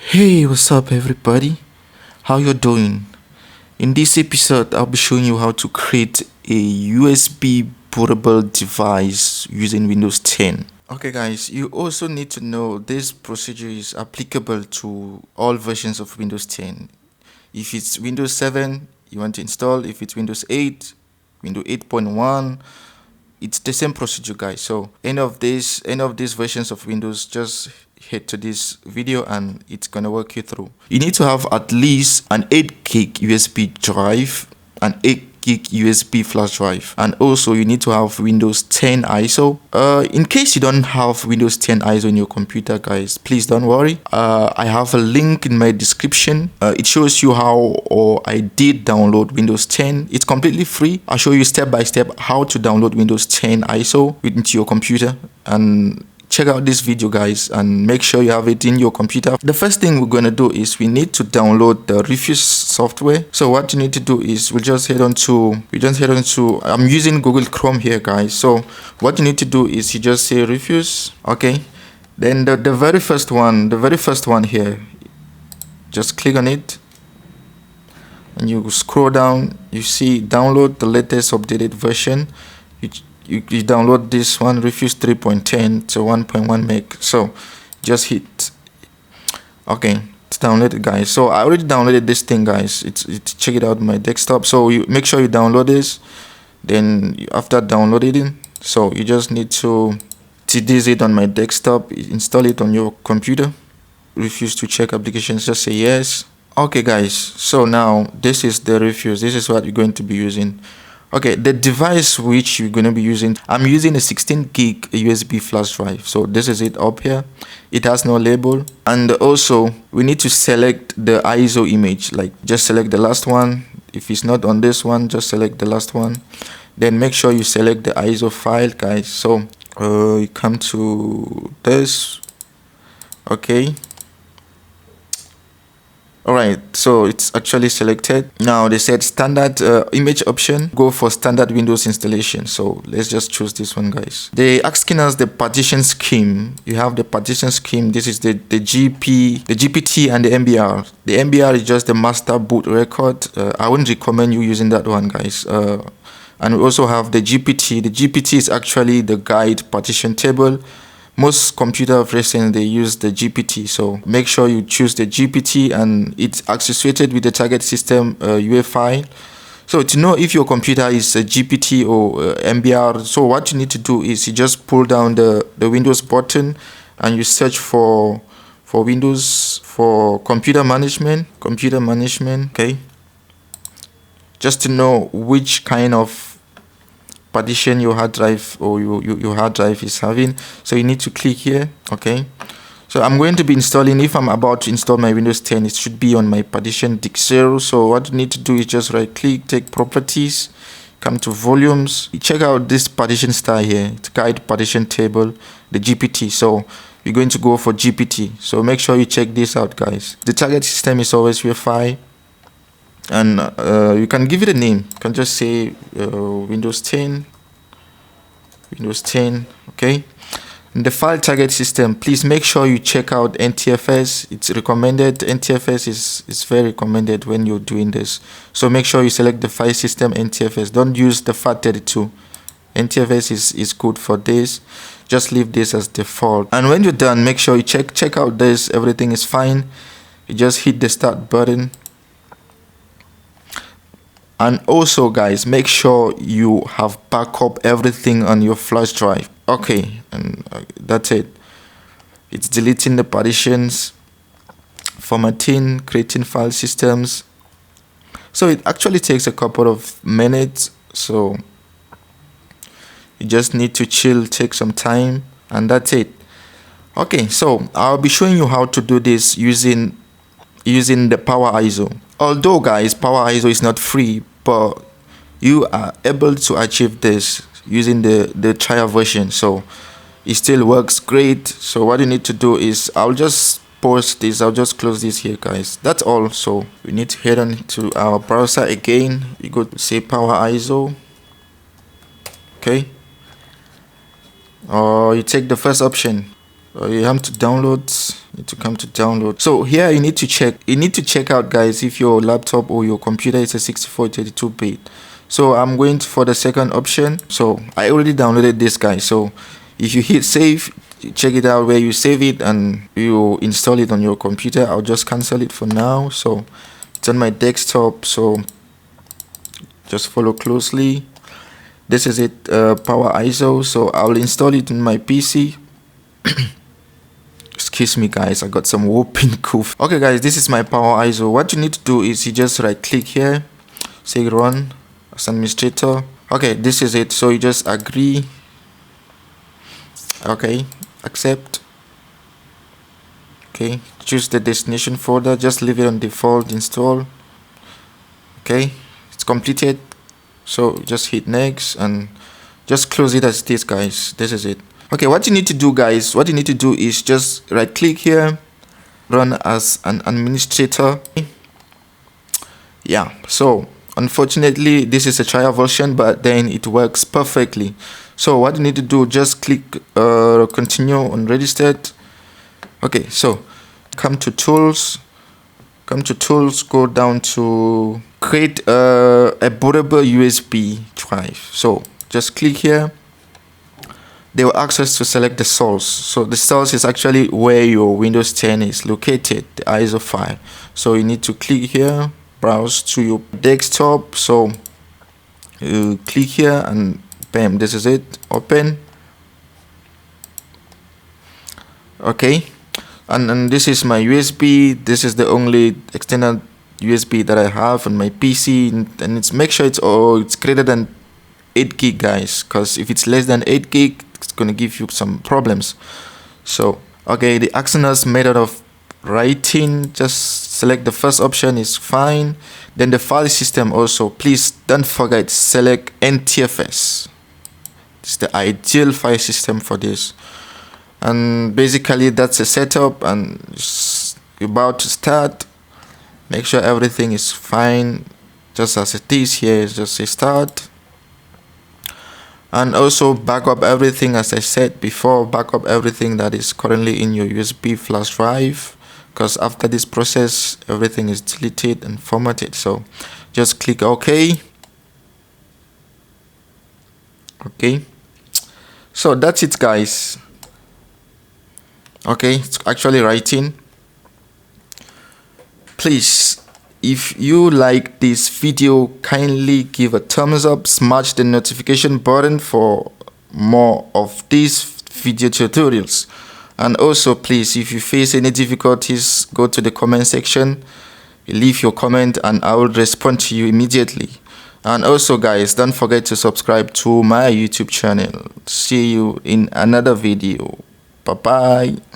Hey, what's up everybody? How you doing? In this episode, I'll be showing you how to create a USB bootable device using Windows 10. Okay guys, you also need to know this procedure is applicable to all versions of Windows 10. If it's Windows 7, you want to install. If it's Windows 8, Windows 8.1, it's the same procedure guys. So any of these versions of Windows, just head to this video and it's gonna work you through. You need to have at least an 8 gig USB drive, an 8 gig USB flash drive, and also you need to have Windows 10 ISO. In case you don't have Windows 10 ISO in your computer guys, please don't worry. I have a link in my description. It shows you how I did download Windows 10. It's completely free. I'll show you step by step how to download Windows 10 ISO into your computer, and check out this video guys and make sure you have it in your computer. The first thing we're going to do is we need to download the Rufus software. So what you need to do is I'm using Google Chrome here guys. So what you need to do is you just say Rufus, okay, then the very first one here, just click on it and you scroll down, you see download the latest updated version. You download this one, Rufus 3.10 to 1.1 meg. So just hit okay, it's downloaded guys. So I already downloaded this thing guys. It's check it out on my desktop. So you make sure you download this. Then after downloading, so you just need to this it on my desktop, install it on your computer. Rufus to check applications, just say yes. Okay guys, so now this is the Rufus. This is what you're going to be using. Okay, the device which you're going to be using, I'm using a 16 gig USB flash drive. So this is it up here. It has no label. And also we need to select the ISO image, like just select the last one. If it's not on this one, just select the last one. Then make sure you select the ISO file guys. So you come to this. Okay. Alright, so it's actually selected. Now they said standard image option, go for standard Windows installation. So let's just choose this one guys. They asking us the partition scheme. You have the partition scheme. This is the GPT and the MBR. The MBR is just the master boot record. I wouldn't recommend you using that one guys. And we also have the GPT. The GPT is actually the guide partition table. Most computer versions they use the GPT, so make sure you choose the GPT and it's associated with the target system UEFI file. So to know if your computer is a GPT or MBR, so what you need to do is you just pull down the Windows button and you search for Windows for computer management, okay, just to know which kind of partition your hard drive or your hard drive is having. So you need to click here. Okay, so I'm going to be installing, if I'm about to install my Windows 10, it should be on my partition disk 0. So what you need to do is just right click, take properties, come to volumes, you check out this partition style here. It's guide partition table, the GPT. So you're going to go for GPT. So make sure you check this out guys. The target system is always UEFI. And you can give it a name. You can just say Windows 10, okay. And the file target system, please make sure you check out NTFS. It's recommended. NTFS is very recommended when you're doing this. So make sure you select the file system NTFS. Don't use the FAT32. NTFS is good for this. Just leave this as default. And when you're done, make sure you check out this. Everything is fine. You just hit the start button. And also guys, make sure you have backup everything on your flash drive. Okay, and that's it. It's deleting the partitions, formatting, creating file systems. So it actually takes a couple of minutes. So you just need to chill, take some time, and that's it. Okay, so I'll be showing you how to do this using the PowerIso. Although guys, PowerIso is not free, but you are able to achieve this using the trial version, so it still works great. So what you need to do is, I'll just pause this, I'll just close this here guys. That's all. So we need to head on to our browser again. You go to say PowerIso, okay, or you take the first option. You have to download. Need to come to download. So here you need to check out, guys, if your laptop or your computer is a 64 32-bit. So I'm going for the second option. So I already downloaded this, guys. So if you hit save, check it out where you save it and you install it on your computer. I'll just cancel it for now. So it's on my desktop, so just follow closely. This is it, PowerIso. So I'll install it in my PC. Excuse me, guys, I got some whooping cough. Okay, guys, this is my PowerIso. What you need to do is you just right click here, say run as administrator. Okay, this is it. So you just agree. Okay, accept. Okay, choose the destination folder, just leave it on default install. Okay, it's completed. So just hit next and just close it as it is, guys. This is it. Okay, what you need to do, guys, what you need to do is just right click here, run as an administrator. Yeah, so unfortunately this is a trial version, but then it works perfectly. So what you need to do, just click continue on registered. Okay, so come to tools, go down to create a bootable USB drive. So just click here. They will ask us to select the source. So the source is actually where your Windows 10 is located, the ISO file. So you need to click here, browse to your desktop. So you click here and bam, this is it, open. Okay, and this is my USB. This is the only external USB that I have on my PC, and it's make sure it's greater than 8 gig, guys, because if it's less than 8 gig, it's gonna give you some problems. So okay, the Axios method of writing, just select the first option is fine. Then the file system also, please don't forget, select NTFS. It's the ideal file system for this. And basically that's a setup, and it's about to start. Make sure everything is fine, just as it is here. Just say start. And also back up everything, as I said before, back up everything that is currently in your USB flash drive, because after this process everything is deleted and formatted. So just click OK. Okay, so that's it, guys. Okay, it's actually writing. Please, if you like this video, kindly give a thumbs up, smash the notification button for more of these video tutorials. And also, please, if you face any difficulties, go to the comment section, leave your comment, and I will respond to you immediately. And also, guys, don't forget to subscribe to my YouTube channel. See you in another video. Bye bye.